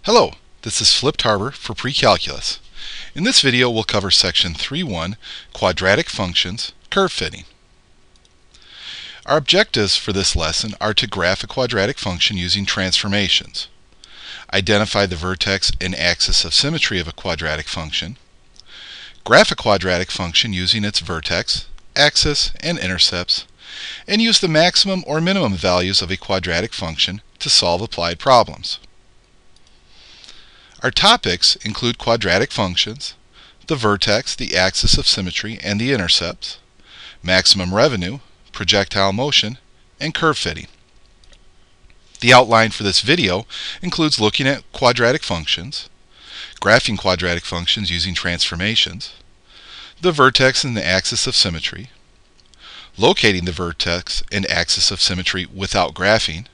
Hello, this is FlippedHarber for Precalculus. In this video we'll cover section 3.1, Quadratic Functions, Curve Fitting. Our objectives for this lesson are to graph a quadratic function using transformations, identify the vertex and axis of symmetry of a quadratic function, graph a quadratic function using its vertex, axis, and intercepts, and use the maximum or minimum values of a quadratic function to solve applied problems. Our topics include quadratic functions, the vertex, the axis of symmetry, and the intercepts, maximum revenue, projectile motion, and curve fitting. The outline for this video includes looking at quadratic functions, graphing quadratic functions using transformations, the vertex and the axis of symmetry, locating the vertex and axis of symmetry without graphing,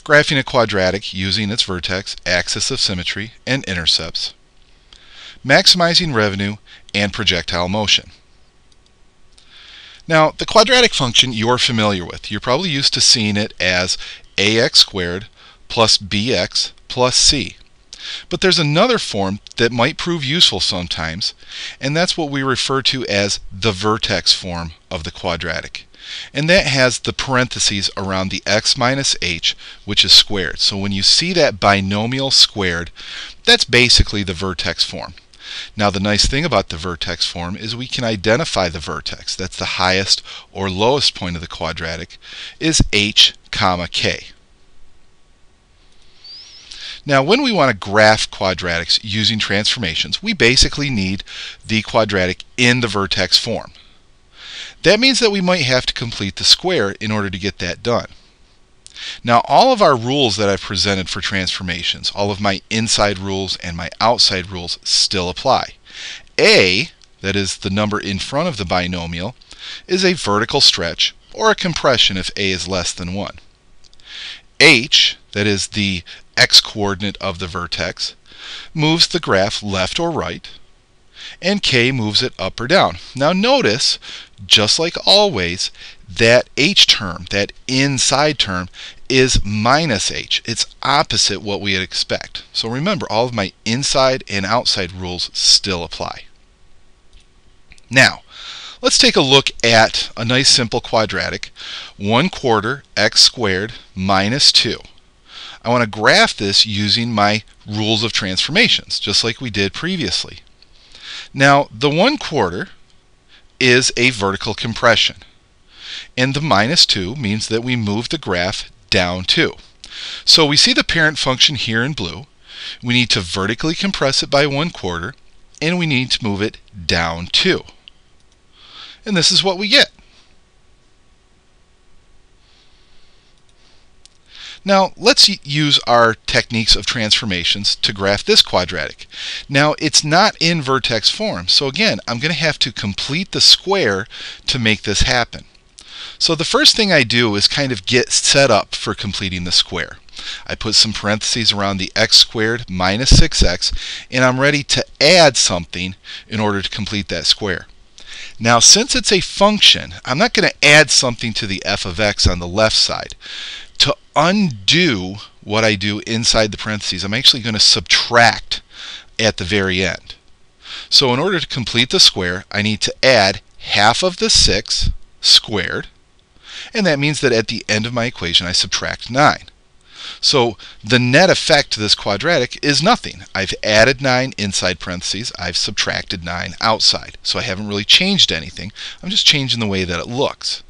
graphing a quadratic using its vertex, axis of symmetry, and intercepts, maximizing revenue, and projectile motion. Now, the quadratic function you're familiar with. You're probably used to seeing it as ax squared plus bx plus c. But there's another form that might prove useful sometimes, and that's what we refer to as the vertex form of the quadratic. And that has the parentheses around the x minus h, which is squared. So when you see that binomial squared, that's basically the vertex form. Now the nice thing about the vertex form is we can identify the vertex. That's the highest or lowest point of the quadratic is h comma k. Now when we want to graph quadratics using transformations, we basically need the quadratic in the vertex form. That means that we might have to complete the square in order to get that done. Now all of our rules that I've presented for transformations, all of my inside rules and my outside rules still apply. A, that is the number in front of the binomial, is a vertical stretch or a compression if a is less than 1. H, that is the x-coordinate of the vertex, moves the graph left or right, and k moves it up or down. Now notice, just like always, that h term, that inside term, is minus h. It's opposite what we'd expect. So remember, all of my inside and outside rules still apply. Now, let's take a look at a nice simple quadratic, 1/4 x squared minus 2. I want to graph this using my rules of transformations, just like we did previously. Now, the 1/4 is a vertical compression, and the minus 2 means that we move the graph down 2. So we see the parent function here in blue. We need to vertically compress it by 1/4, and we need to move it down 2. And this is what we get. Now let's use our techniques of transformations to graph this quadratic. Now it's not in vertex form, so again I'm going to have to complete the square to make this happen. So the first thing I do is kind of get set up for completing the square. I put some parentheses around the x squared minus 6x, and I'm ready to add something in order to complete that square. Now since it's a function, I'm not going to add something to the f of x on the left side. To undo what I do inside the parentheses, I'm actually going to subtract at the very end. So in order to complete the square, I need to add half of the 6 squared, and that means that at the end of my equation I subtract 9. So the net effect to this quadratic is nothing. I've added 9 inside parentheses, I've subtracted 9 outside. So I haven't really changed anything, I'm just changing the way that it looks.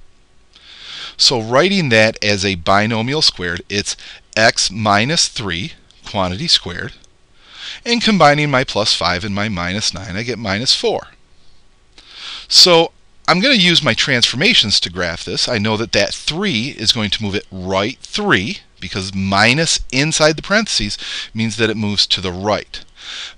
So writing that as a binomial squared, it's x minus 3 quantity squared, and combining my plus 5 and my minus 9, I get minus 4. So I'm going to use my transformations to graph this. I know that that 3 is going to move it right 3, because minus inside the parentheses means that it moves to the right.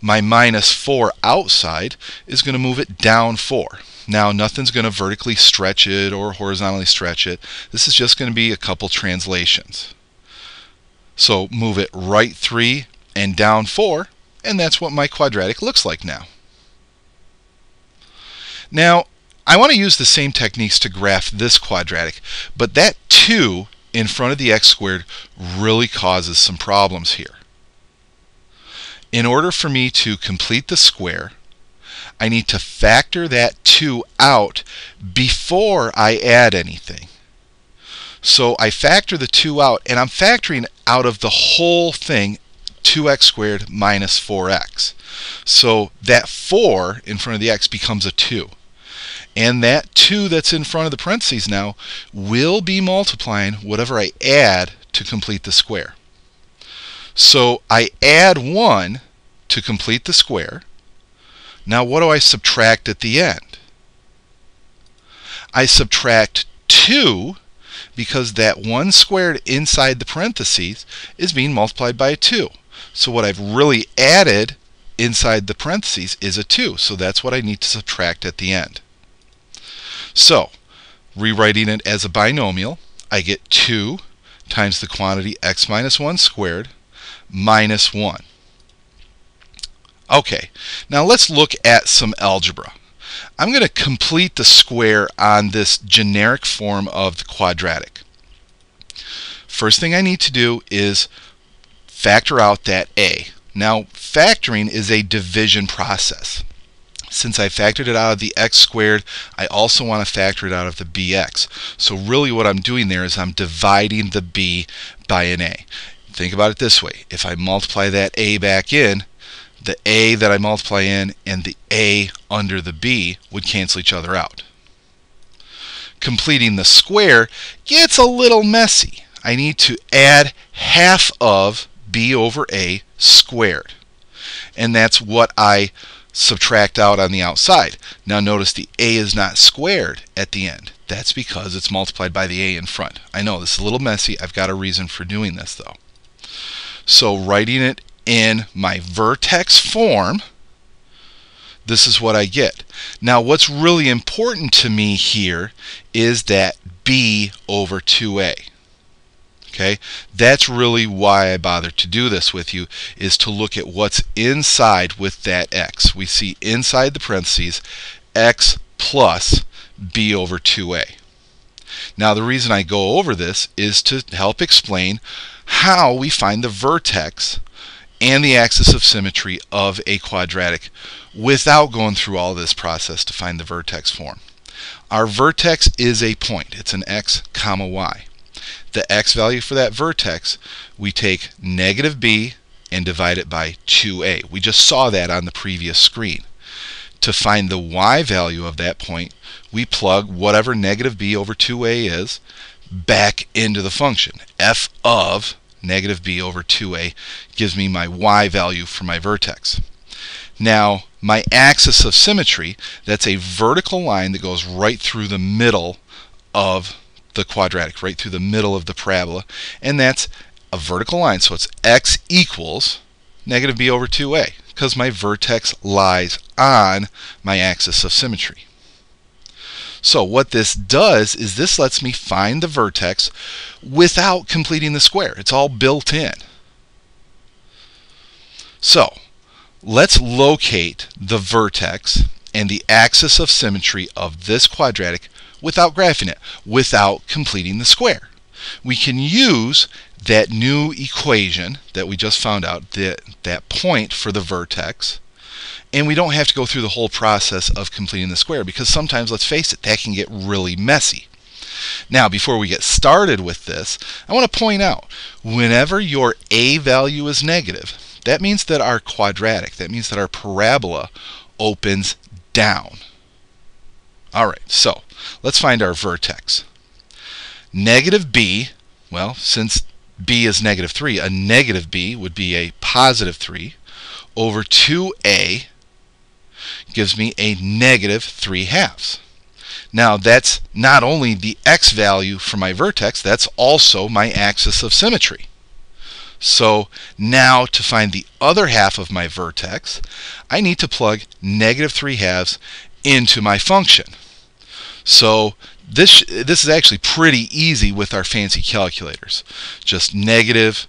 My minus 4 outside is going to move it down 4. Now nothing's going to vertically stretch it or horizontally stretch it. This is just going to be a couple translations. So move it right 3 and down 4, and that's what my quadratic looks like now. Now I want to use the same techniques to graph this quadratic, but that 2 in front of the x squared really causes some problems here. In order for me to complete the square, I need to factor that 2 out before I add anything. So I factor the 2 out, and I'm factoring out of the whole thing 2x squared minus 4x. So that 4 in front of the x becomes a 2. And that 2 that's in front of the parentheses now will be multiplying whatever I add to complete the square. So I add 1 to complete the square. Now what do I subtract at the end? I subtract 2 because that 1 squared inside the parentheses is being multiplied by a 2. So what I've really added inside the parentheses is a 2. So that's what I need to subtract at the end. So, rewriting it as a binomial, I get 2 times the quantity x minus 1 squared minus 1. Okay, now let's look at some algebra. I'm going to complete the square on this generic form of the quadratic. First thing I need to do is factor out that a. Now, factoring is a division process. Since I factored it out of the x squared, I also want to factor it out of the bx. So really what I'm doing there is I'm dividing the b by an a. Think about it this way. If I multiply that a back in, the a that I multiply in and the a under the b would cancel each other out. Completing the square gets a little messy. I need to add half of b over a squared. And that's what I subtract out on the outside. Now notice the a is not squared at the end. That's because it's multiplied by the a in front. I know this is a little messy. I've got a reason for doing this though. So writing it in my vertex form, this is what I get. Now what's really important to me here is that b over 2a. Okay, that's really why I bothered to do this with you, is to look at what's inside with that x. We see inside the parentheses x plus b over 2a. Now the reason I go over this is to help explain how we find the vertex and the axis of symmetry of a quadratic without going through all this process to find the vertex form. Our vertex is a point. It's an x comma y. The x value for that vertex, we take negative b and divide it by 2a. We just saw that on the previous screen. To find the y value of that point, we plug whatever negative b over 2a is back into the function. F of negative b over 2a gives me my y value for my vertex. Now, my axis of symmetry, that's a vertical line that goes right through the middle of the quadratic, right through the middle of the parabola, and that's a vertical line, so it's x equals negative b over 2a, because my vertex lies on my axis of symmetry. So what this does is this lets me find the vertex without completing the square. It's all built in. So let's locate the vertex and the axis of symmetry of this quadratic without graphing it, without completing the square. We can use that new equation that we just found out, that point for the vertex, and we don't have to go through the whole process of completing the square, because sometimes, let's face it, that can get really messy. Now, before we get started with this, I want to point out, whenever your a value is negative, that means that our quadratic, that means that our parabola opens down. Alright, so let's find our vertex. Negative b, well, since b is negative 3, a negative b would be a positive 3 over 2a gives me a negative 3/2. Now that's not only the x value for my vertex, that's also my axis of symmetry. So now to find the other half of my vertex, I need to plug negative 3/2 into my function. So this is actually pretty easy with our fancy calculators. Just negative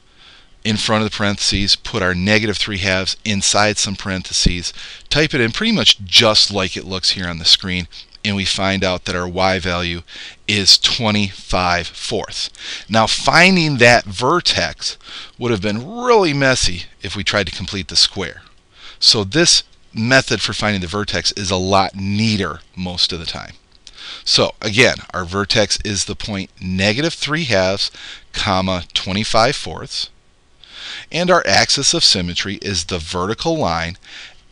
in front of the parentheses, put our negative 3/2 inside some parentheses, type it in pretty much just like it looks here on the screen, and we find out that our y value is 25/4. Now finding that vertex would have been really messy if we tried to complete the square. So this method for finding the vertex is a lot neater most of the time. So again, our vertex is the point -3/2, comma 25/4, and our axis of symmetry is the vertical line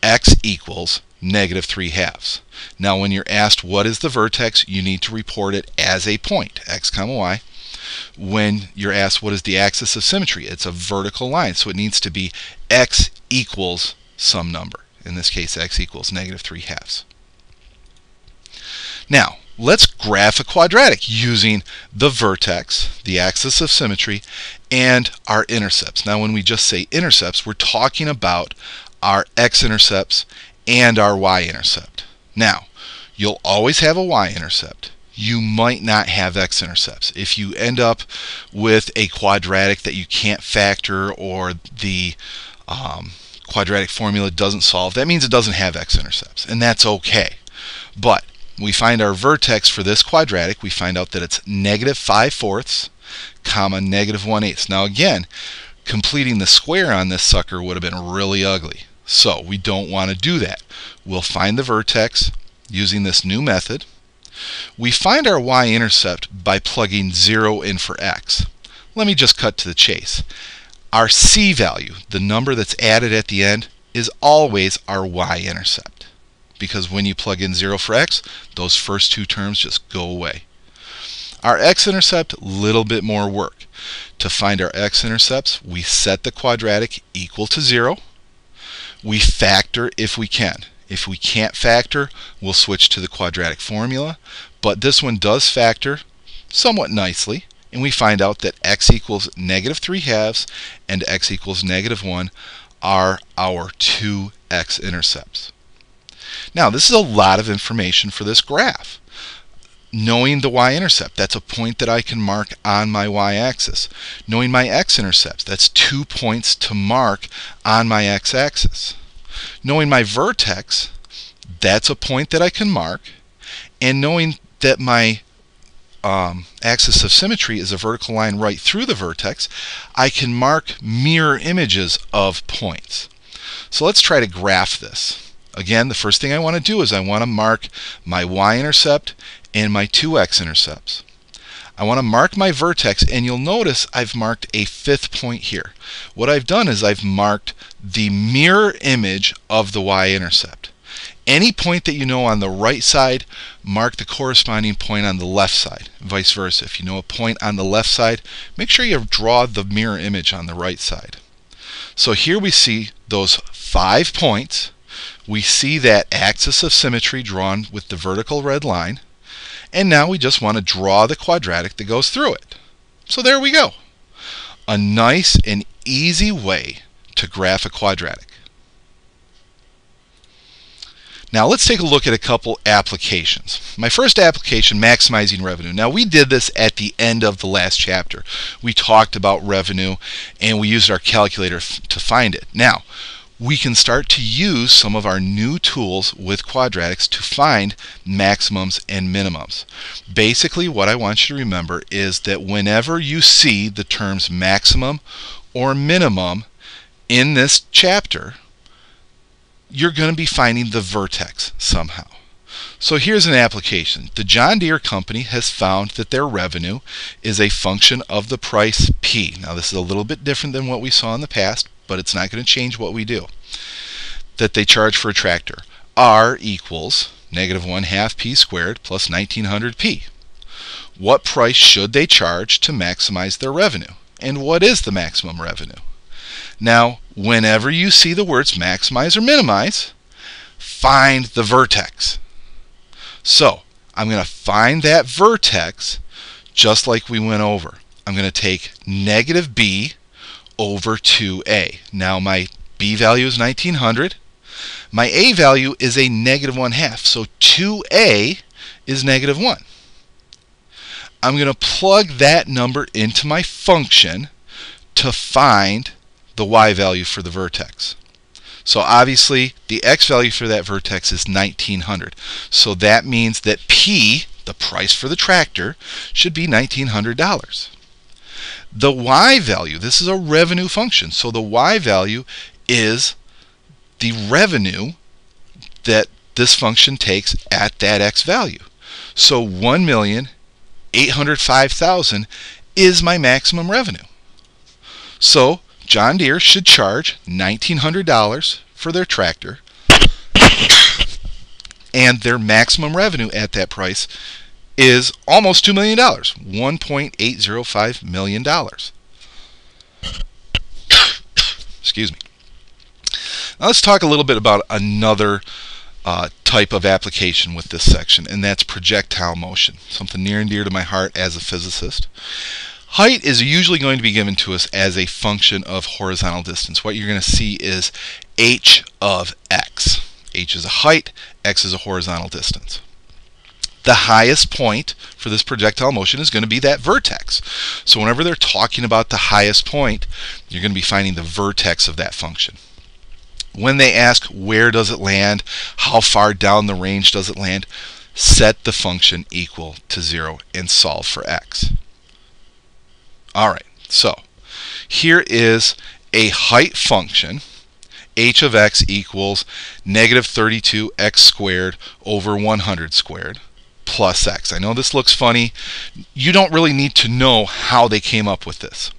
x equals -3/2. Now when you're asked what is the vertex, you need to report it as a point, x comma y. When you're asked what is the axis of symmetry, it's a vertical line, so it needs to be x equals some number. In this case, x equals -3/2. Now let's graph a quadratic using the vertex, the axis of symmetry, and our intercepts. Now when we just say intercepts, we're talking about our x-intercepts and our y-intercept. Now, you'll always have a y-intercept. You might not have x-intercepts. If you end up with a quadratic that you can't factor, or the quadratic formula doesn't solve, that means it doesn't have x-intercepts, and that's okay. But we find our vertex for this quadratic, we find out that it's -5/4, comma -1/8. Now again, completing the square on this sucker would have been really ugly. So we don't want to do that. We'll find the vertex using this new method. We find our y-intercept by plugging 0 in for x. Let me just cut to the chase. Our c value, the number that's added at the end, is always our y-intercept, because when you plug in 0 for x, those first two terms just go away. Our x-intercept, a little bit more work. To find our x-intercepts, we set the quadratic equal to 0. We factor if we can. If we can't factor, we'll switch to the quadratic formula, but this one does factor somewhat nicely, and we find out that x equals -3/2 and x equals -1 are our two x-intercepts. Now this is a lot of information for this graph. Knowing the y-intercept, that's a point that I can mark on my y-axis. Knowing my x-intercepts, that's 2 points to mark on my x-axis. Knowing my vertex, that's a point that I can mark. And knowing that my axis of symmetry is a vertical line right through the vertex, I can mark mirror images of points. So let's try to graph this. Again, the first thing I want to do is I want to mark my y-intercept and my two x-intercepts. I want to mark my vertex, and you'll notice I've marked a 5th point here. What I've done is I've marked the mirror image of the y-intercept. Any point that you know on the right side, mark the corresponding point on the left side. Vice versa. If you know a point on the left side, make sure you draw the mirror image on the right side. So here we see those 5 points. We see that axis of symmetry drawn with the vertical red line. And now we just want to draw the quadratic that goes through it. So there we go. A nice and easy way to graph a quadratic. Now let's take a look at a couple applications. My first application, maximizing revenue. Now we did this at the end of the last chapter. We talked about revenue and we used our calculator to find it. Now we can start to use some of our new tools with quadratics to find maximums and minimums. Basically what I want you to remember is that whenever you see the terms maximum or minimum in this chapter, you're going to be finding the vertex somehow. So here's an application. The John Deere company has found that their revenue is a function of the price P. Now this is a little bit different than what we saw in the past, but it's not going to change what we do. That they charge for a tractor. R equals -1/2 P squared plus 1900 P. What price should they charge to maximize their revenue? And what is the maximum revenue? Now, whenever you see the words maximize or minimize, find the vertex. So, I'm going to find that vertex just like we went over. I'm going to take -b over 2a. Now my b value is 1900. My a value is a -1/2. So 2a is -1. I'm going to plug that number into my function to find the y value for the vertex. So obviously the x value for that vertex is 1900. So that means that P, the price for the tractor, should be $1,900. The y value, this is a revenue function, so the y value is the revenue that this function takes at that x value. So 1,805,000 is my maximum revenue. So John Deere should charge $1,900 for their tractor, and their maximum revenue at that price is almost $2 million, $1.805 million. Excuse me. Now let's talk a little bit about another type of application with this section, and that's projectile motion, something near and dear to my heart as a physicist. Height is usually going to be given to us as a function of horizontal distance. What you're going to see is h of x. H is a height, x is a horizontal distance. The highest point for this projectile motion is going to be that vertex. So whenever they're talking about the highest point, you're going to be finding the vertex of that function. When they ask where does it land, how far down the range does it land, set the function equal to 0 and solve for x. Alright, so here is a height function. H of x equals negative 32x squared over 100 squared plus x. I know this looks funny. You don't really need to know how they came up with this.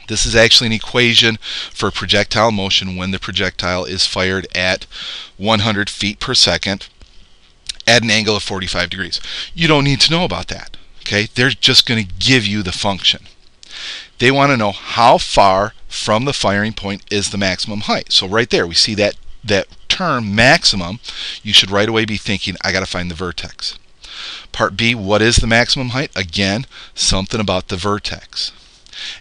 This is actually an equation for projectile motion when the projectile is fired at 100 feet per second at an angle of 45 degrees. You don't need to know about that. Okay? They're just going to give you the function. They want to know how far from the firing point is the maximum height. So right there we see that term maximum. You should right away be thinking, I got to find the vertex. Part B, what is the maximum height? Again, something about the vertex.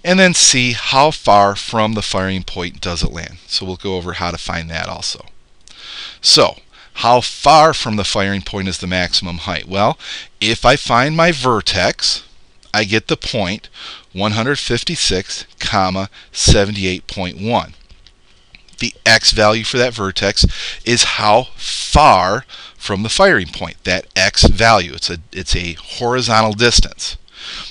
And then C, how far from the firing point does it land? So we'll go over how to find that also. So how far from the firing point is the maximum height? Well, if I find my vertex, I get the point 156, 78.1. The x value for that vertex is how far from the firing point, that x value. It's a horizontal distance.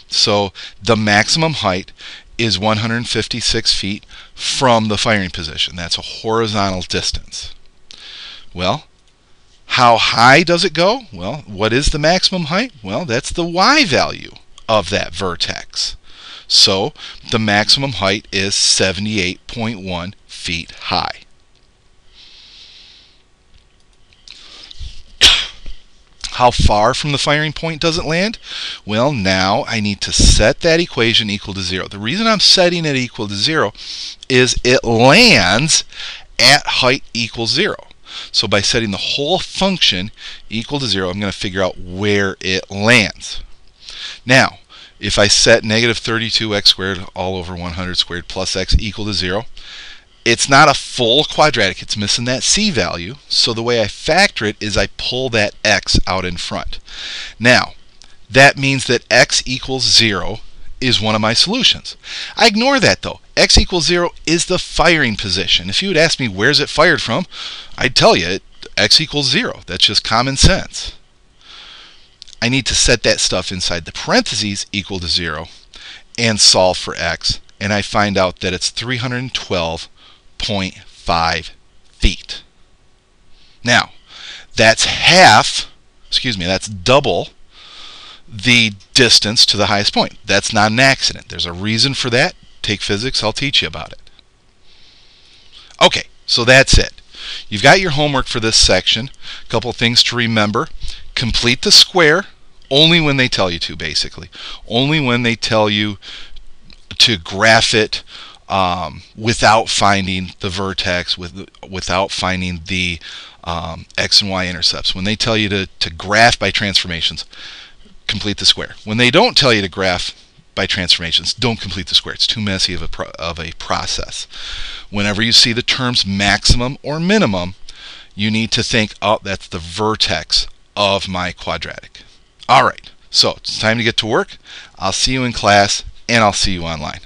So the maximum height is 156 feet from the firing position. That's a horizontal distance. Well, how high does it go? Well, what is the maximum height? Well, that's the y value of that vertex. So the maximum height is 78.1 feet high. How far from the firing point does it land? Well, now I need to set that equation equal to 0. The reason I'm setting it equal to 0 is it lands at height equals 0. So by setting the whole function equal to 0, I'm going to figure out where it lands. Now, if I set negative 32x squared all over 100 squared plus x equal to 0, it's not a full quadratic. It's missing that c value. So the way I factor it is I pull that x out in front. Now, that means that x equals 0 is one of my solutions. I ignore that though. X equals 0 is the firing position. If you would ask me where's it fired from, I'd tell you x equals 0. That's just common sense. I need to set that stuff inside the parentheses equal to 0 and solve for x, and I find out that it's 312.5 feet. Now, that's that's double the distance to the highest point. That's not an accident. There's a reason for that. Take physics, I'll teach you about it. Okay, so that's it. You've got your homework for this section. A couple things to remember. Complete the square only when they tell you to, basically. Only when they tell you to graph it without finding the vertex, without finding the x and y intercepts. When they tell you to graph by transformations, complete the square. When they don't tell you to graph by transformations, don't complete the square. It's too messy of a process. Whenever you see the terms maximum or minimum, you need to think, oh, that's the vertex of my quadratic. All right, so it's time to get to work. I'll see you in class, and I'll see you online.